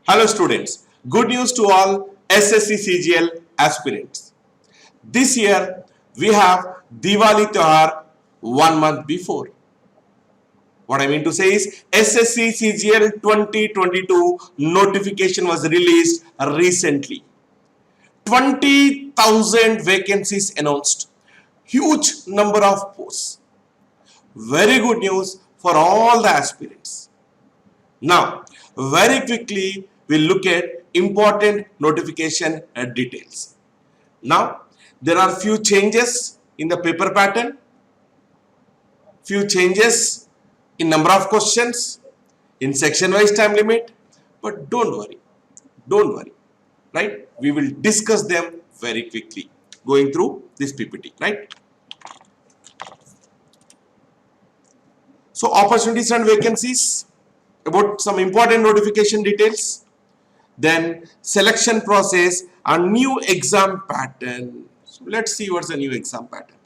Hello students, good news to all SSC CGL aspirants. This year we have Diwali Tyohar 1 month before. What I mean to say is SSC CGL 2022 notification was released recently. 20,000 vacancies announced. Huge number of posts. Very good news for all the aspirants. Now, very quickly, we'll look at important notification details. Now, there are few changes in the paper pattern, few changes in number of questions, in section-wise time limit, but don't worry, right? We will discuss them very quickly, going through this PPT, right? So, opportunities and vacancies, about some important notification details, then selection process and new exam pattern. So let's see what's the new exam pattern.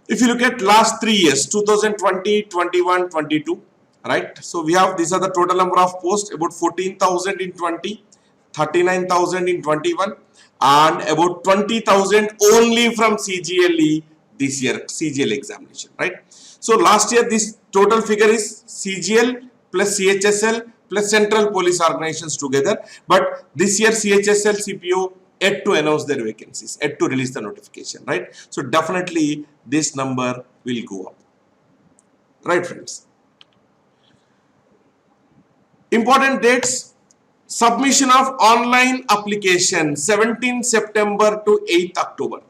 If you look at last 3 years, 2020, 21, 22, right? So we have, these are the total number of posts, about 14,000 in 20, 39,000 in 21, and about 20,000 only from CGLE this year, CGL examination, right? So last year this total figure is CGL plus CHSL plus central police organizations together, but this year CHSL CPO yet to announce their vacancies, yet to release the notification, right? So definitely this number will go up, right friends? Important dates: submission of online application 17 September to 8th October.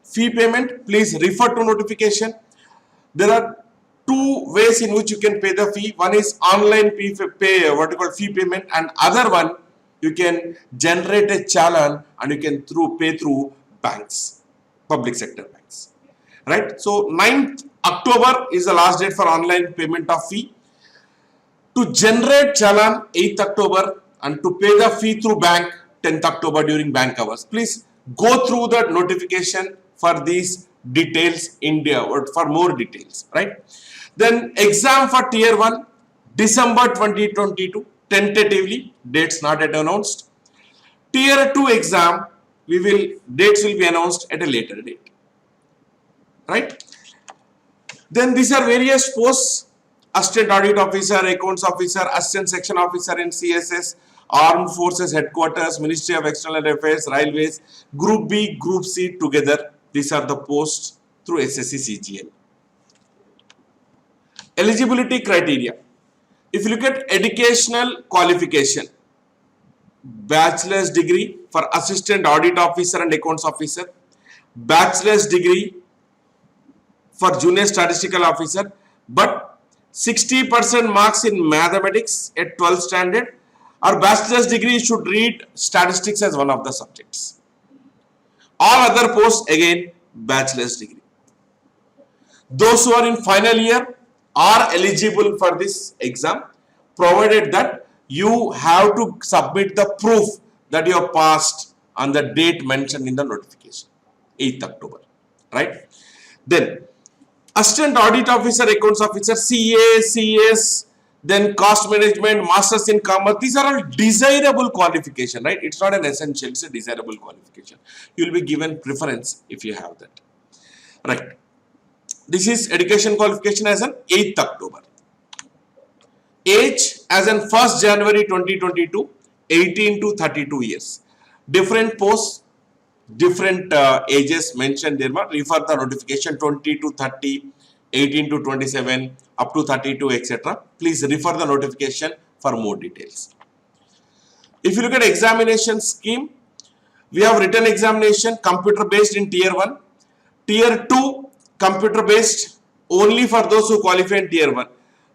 Fee payment, please refer to notification. There are two ways in which you can pay the fee. One is online fee payment, and other one you can generate a challan and you can pay through banks, public sector banks, right? So 9th October is the last date for online payment of fee. To generate challan 8th October and to pay the fee through bank 10th October during bank hours. Please go through the notification for these details or for more details, right? Then exam for tier 1 December 2022 tentatively, dates not yet announced. Tier 2 exam dates will be announced at a later date, right? Then these are various posts: assistant audit officer, accounts officer, assistant section officer in CSS, armed forces headquarters, Ministry of External Affairs, railways, group B, group C together. These are the posts through SSC CGL. Eligibility criteria. If you look at educational qualification, bachelor's degree for assistant audit officer and accounts officer, bachelor's degree for junior statistical officer, but 60% marks in mathematics at 12th standard, or bachelor's degree should read statistics as one of the subjects. All other posts again bachelor's degree. Those who are in final year are eligible for this exam, provided that you have to submit the proof that you have passed on the date mentioned in the notification, 8th October, right? Then assistant audit officer, accounts officer, CA, CS, then cost management, masters in commerce, these are all desirable qualification, right? It's not an essential, it's a desirable qualification. You will be given preference if you have that, right? This is education qualification as an 8th October. Age as in 1st January 2022, 18 to 32 years. Different posts, different ages mentioned there, but refer the notification 20 to 30, 18 to 27, up to 32, etc. Please refer the notification for more details. If you look at examination scheme, we have written examination, computer based in tier 1, tier 2 computer based only for those who qualify in tier 1,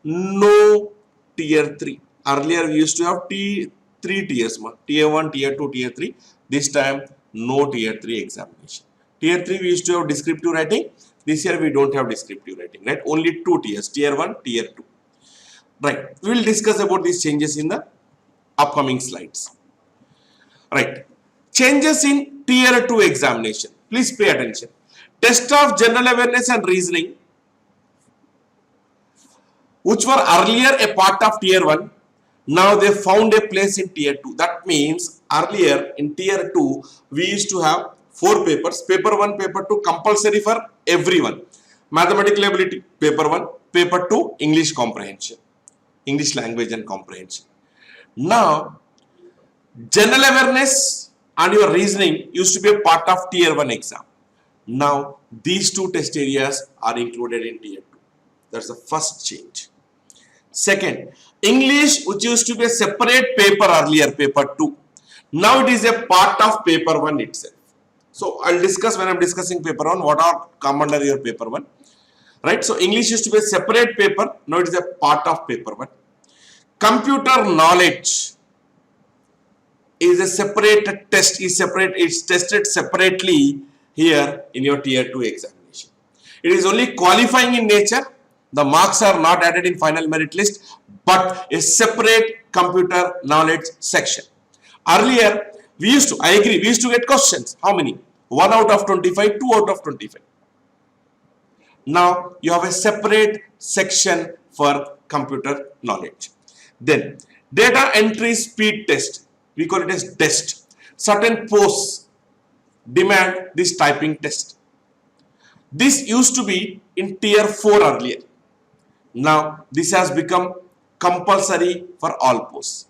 no tier 3. Earlier we used to have three tiers, tier 1, tier 2, tier 3. This time no tier 3 examination. Tier 3 we used to have descriptive writing. This year we don't have descriptive writing, right? Only 2 tiers, tier 1, tier 2. Right. We will discuss about these changes in the upcoming slides. Right. Changes in tier 2 examination. Please pay attention. Test of general awareness and reasoning, which were earlier a part of tier 1, Now they found a place in tier 2. That means earlier in tier 2 we used to have 4 papers. Paper 1, paper 2 compulsory for everyone. Mathematical ability, paper 1, paper 2 English comprehension, English language and comprehension. Now general awareness and your reasoning used to be a part of tier 1 exam. Now these two test areas are included in tier 2. That's the first change. Second, English, which used to be a separate paper earlier, paper 2. Now it is a part of paper 1 itself. So I'll discuss when I'm discussing paper 1, what are come under your paper 1. Right? So English used to be a separate paper. Now it is a part of paper 1. Computer knowledge is a separate test, it's tested separately here in your tier 2 examination. It is only qualifying in nature. The marks are not added in final merit list, but a separate computer knowledge section. Earlier, we used to get questions. How many? 1 out of 25, 2 out of 25. Now, you have a separate section for computer knowledge. Then, data entry speed test. We call it as test. Certain posts demand this typing test. This used to be in tier 4 earlier. Now, this has become compulsory for all posts.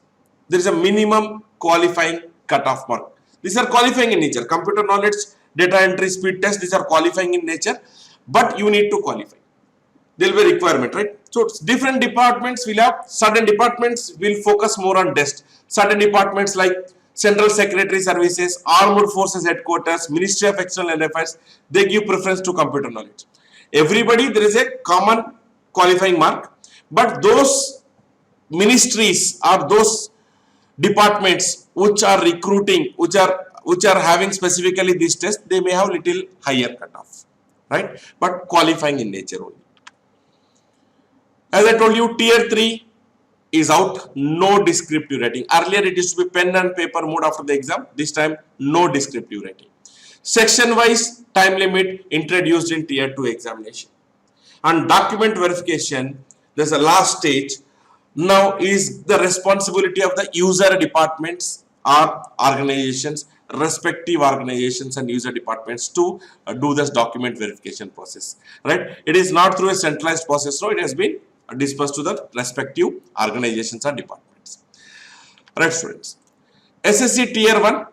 There is a minimum qualifying cutoff mark. These are qualifying in nature. Computer knowledge, data entry, speed test, these are qualifying in nature, but you need to qualify. There will be a requirement, right? So, different departments will have, certain departments will focus more on test. Certain departments like Central Secretary Services, Armed Forces Headquarters, Ministry of External Affairs, they give preference to computer knowledge. Everybody, there is a common qualifying mark, but those ministries or those departments which are recruiting, which are having specifically this test, they may have little higher cutoff, right? But qualifying in nature only. As I told you, tier 3 is out, no descriptive writing. Earlier it used to be pen and paper mode after the exam. This time, no descriptive writing. Section wise time limit introduced in tier 2 examination. And document verification, there's a last stage, now is the responsibility of the user departments or organizations, respective organizations and user departments to do this document verification process, right? It is not through a centralized process, so it has been dispersed to the respective organizations or departments. Right, students? SSC tier 1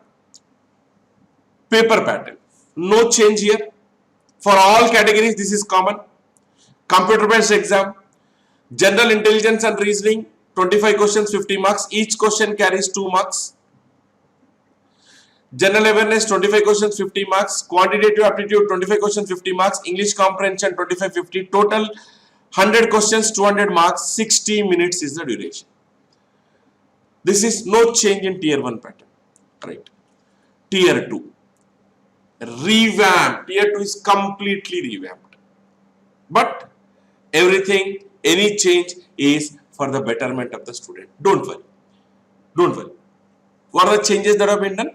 paper pattern, no change here. For all categories, this is common. Computer based exam, general intelligence and reasoning, 25 questions, 50 marks. Each question carries 2 marks. General awareness, 25 questions, 50 marks. Quantitative aptitude, 25 questions, 50 marks. English comprehension, 25, 50. Total 100 questions, 200 marks. 60 minutes is the duration. This is no change in tier 1 pattern. Right. Tier 2. Revamped. Tier 2 is completely revamped. But everything, any change is for the betterment of the student. Don't worry. Don't worry. What are the changes that have been done?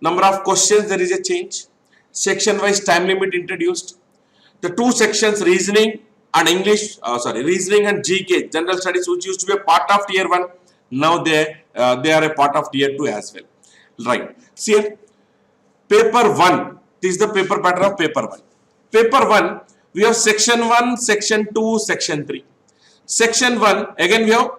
Number of questions, there is a change. Section wise time limit introduced. The 2 sections, reasoning and reasoning and GK, general studies, which used to be a part of tier 1, now they are a part of tier 2 as well. Right. See here, paper 1, this is the paper pattern of paper 1. Paper 1, we have section 1, section 2, section 3. Section 1, again we have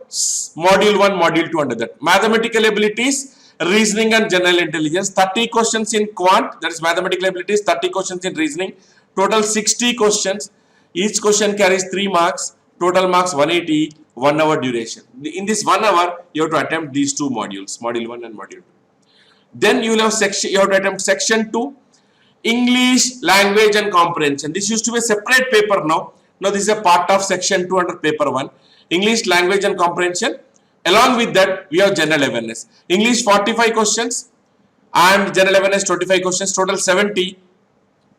module 1, module 2 under that. Mathematical abilities, reasoning and general intelligence. 30 questions in quant, that is mathematical abilities, 30 questions in reasoning. Total 60 questions. Each question carries 3 marks. Total marks 180, 1 hour duration. In this 1 hour, you have to attempt these 2 modules, module 1 and module 2. Then you will have you have to attempt section 2. English, language and comprehension. This used to be a separate paper now. Now this is a part of section 2 under paper 1. English, language and comprehension. Along with that, we have general awareness. English 45 questions and general awareness 25 questions. Total 70.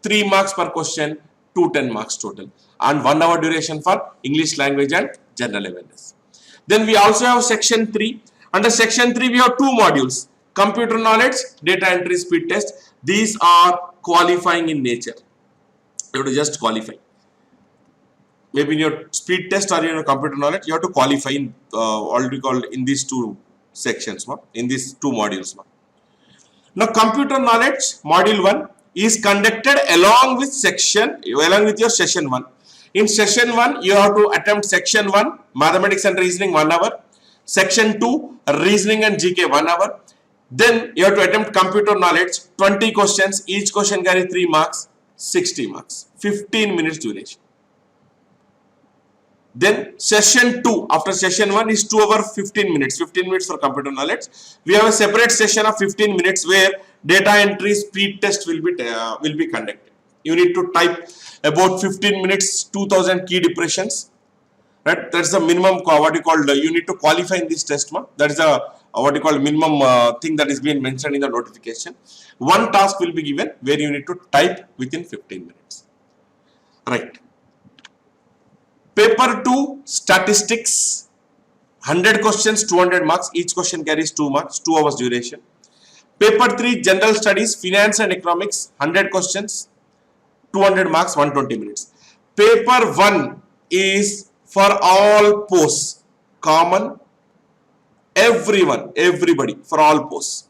3 marks per question, 210 marks total. And 1 hour duration for English, language and general awareness. Then we also have section 3. Under section 3, we have 2 modules. Computer knowledge, data entry, speed test. These are qualifying in nature. You have to just qualify. maybe in your speed test or in your computer knowledge, you have to qualify in already called in these two sections, in these two modules. Now, computer knowledge module 1 is conducted along with your session 1. In session 1, you have to attempt section 1, mathematics and reasoning 1 hour, section 2, reasoning and GK 1 hour. Then you have to attempt computer knowledge, 20 questions, each question carry 3 marks, 60 marks, 15 minutes duration. Then session 2 after session 1 is 2 hours 15 minutes for computer knowledge. We have a separate session of 15 minutes where data entry speed test will be conducted. You need to type about 15 minutes 2000 key depressions, right? That's the minimum you need to qualify in this test. That is a minimum thing that is being mentioned in the notification. One task will be given where you need to type within 15 minutes, right? Paper 2 statistics, 100 questions, 200 marks, each question carries 2 marks, 2 hours duration. Paper 3 general studies, finance and economics, 100 questions, 200 marks, 120 minutes. Paper 1 is for all posts, common, everybody, for all posts.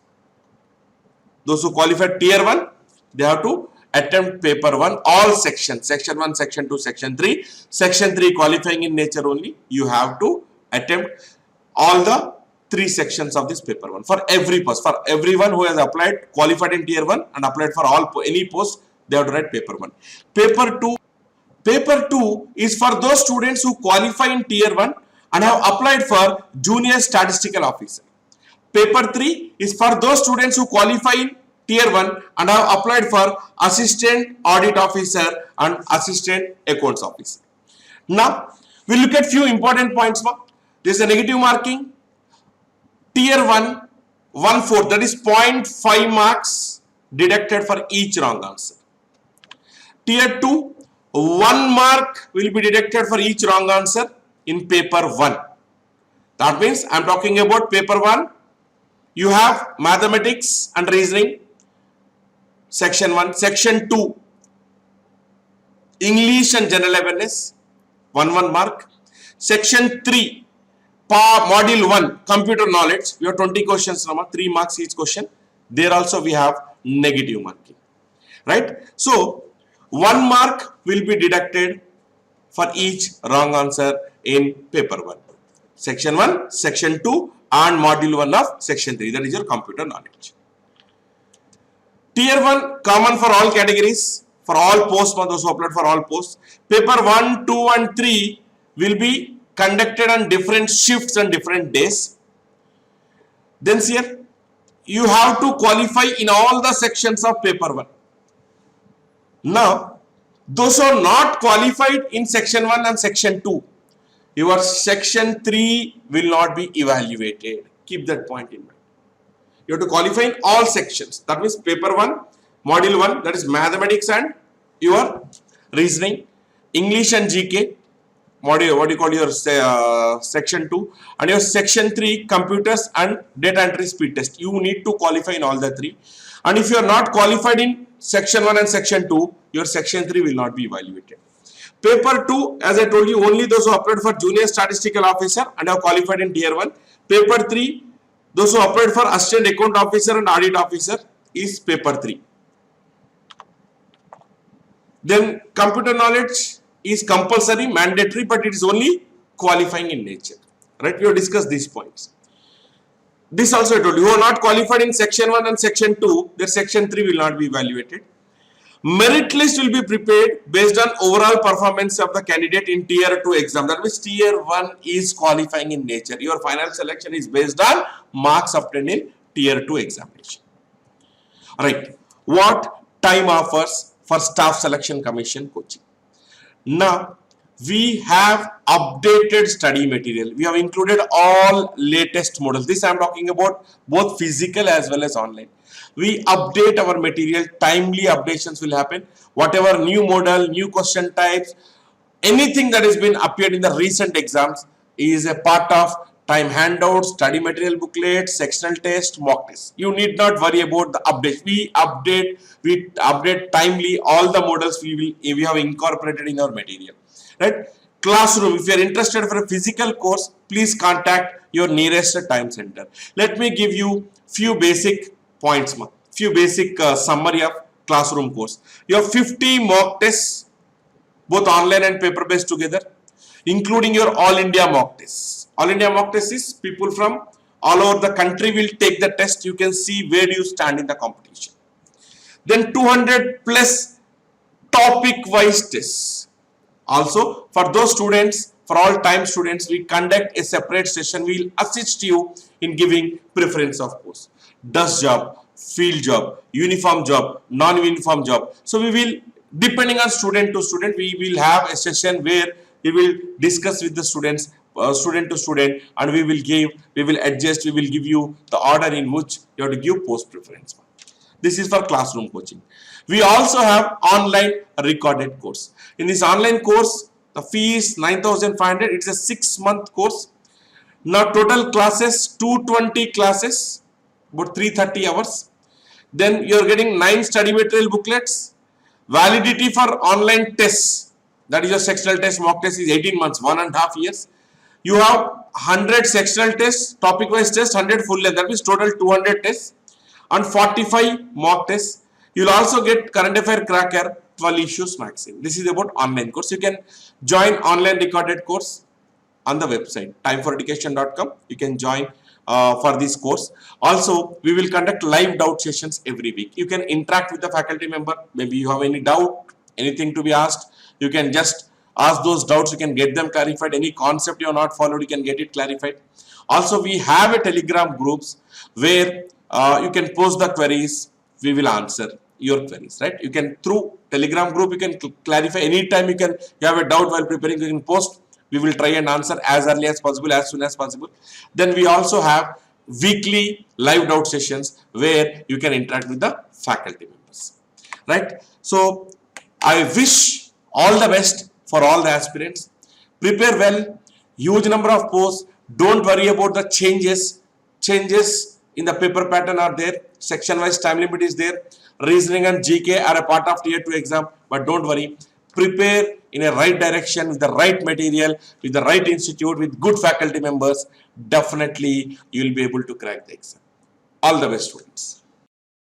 Those who qualify tier 1, they have to attempt paper 1, all sections, section 1, section 2, section 3. Section 3 qualifying in nature only. You have to attempt all the 3 sections of this paper 1 for every post. For everyone who has applied, qualified in tier 1 and applied for any post, they have to write paper 1. Paper 2 is for those students who qualify in tier 1 and have applied for junior statistical officer. Paper 3 is for those students who qualify in tier 1 and have applied for assistant audit officer and assistant accounts officer. Now, we look at few important points. There is a negative marking. Tier 1, 1/4, that is 0.5 marks deducted for each wrong answer. Tier 2, 1 mark will be deducted for each wrong answer in paper 1. That means I am talking about paper 1. You have mathematics and reasoning, section 1. Section 2, English and general awareness, 1 mark. Section 3, module 1, computer knowledge, we have 20 questions, 3 marks each question. There also we have negative marking, right? So 1 mark will be deducted for each wrong answer in paper 1. Section 1, section 2 and module 1 of section 3, that is your computer knowledge. Tier 1, common for all categories, for all posts, those who applied for all posts. Paper 1, 2 and 3 will be conducted on different shifts and different days. Then here, you have to qualify in all the sections of paper 1. Now, those who are not qualified in section 1 and section 2, your section 3 will not be evaluated. Keep that point in mind. You have to qualify in all sections. That means paper 1, module 1, that is mathematics and your reasoning, English and GK, module, your section 2, and your section 3, computers and data entry speed test. You need to qualify in all the 3. And if you are not qualified in section 1 and section 2, your section 3 will not be evaluated. Paper 2, as I told you, only those who applied for junior statistical officer and have qualified in tier 1. Paper 3, those who applied for assistant account officer and audit officer is paper 3. Then computer knowledge is compulsory, mandatory, but it is only qualifying in nature. Right? We have discussed these points. This also I told you, who are not qualified in section 1 and section 2, their section 3 will not be evaluated. Merit list will be prepared based on overall performance of the candidate in tier 2 exam. That means tier 1 is qualifying in nature. Your final selection is based on marks obtained in tier 2 examination. Alright, what time offers for staff selection commission coaching? Now, we have updated study material. We have included all latest models. This I am talking about both physical as well as online. We update our material, timely updations will happen. Whatever new model, new question types, anything that has been appeared in the recent exams is a part of time handouts, study material booklet, sectional test, mock test. You need not worry about the updates. We update timely all the models we have incorporated in our material. Right? classroom. If you are interested for a physical course, please contact your nearest time center. Let me give you few basic points, few basic summary of classroom course. You have 50 mock tests, both online and paper based together, including your all India mock tests. All India mock test is people from all over the country will take the test. You can see where you stand in the competition. Then 200 plus topic wise tests. Also, for those students, for all time students, we conduct a separate session. We will assist you in giving preference of course. Desk job, field job, uniform job, non-uniform job. So we will, depending on student to student, we will have a session where we will discuss with the students, student to student, and we will adjust, we will give you the order in which you have to give post preference. This is for classroom coaching. We also have online recorded course. In this online course, the fee is 9,500. It's a 6-month course. Now total classes, 220 classes, about 330 hours. Then you're getting 9 study material booklets. Validity for online tests, that is your sectional test, mock test is 18 months, 1.5 years. You have 100 sectional tests, topic wise tests, 100 full length, that means total 200 tests, and 45 mock tests. You'll also get current affair cracker, 12 issues maximum. This is about online course. You can join online recorded course on the website timeforeducation.com. You can join for this course. Also, we will conduct live doubt sessions every week. You can interact with the faculty member. Maybe you have any doubt, anything to be asked, you can just ask those doubts. You can get them clarified. Any concept you have not followed, you can get it clarified. Also, we have a Telegram groups where you can post the queries. We will answer your queries, right? You can, through Telegram group, you can clarify anytime. You have a doubt while preparing, you can post. We will try and answer as early as possible, as soon as possible. Then we also have weekly live doubt sessions where you can interact with the faculty members, right? So I wish all the best for all the aspirants. Prepare well, huge number of posts. Don't worry about the changes in the paper pattern are there, section wise time limit is there, reasoning and GK are a part of tier 2 exam, but don't worry, prepare in a right direction with the right material, with the right institute, with good faculty members. Definitely you will be able to crack the exam. All the best, students.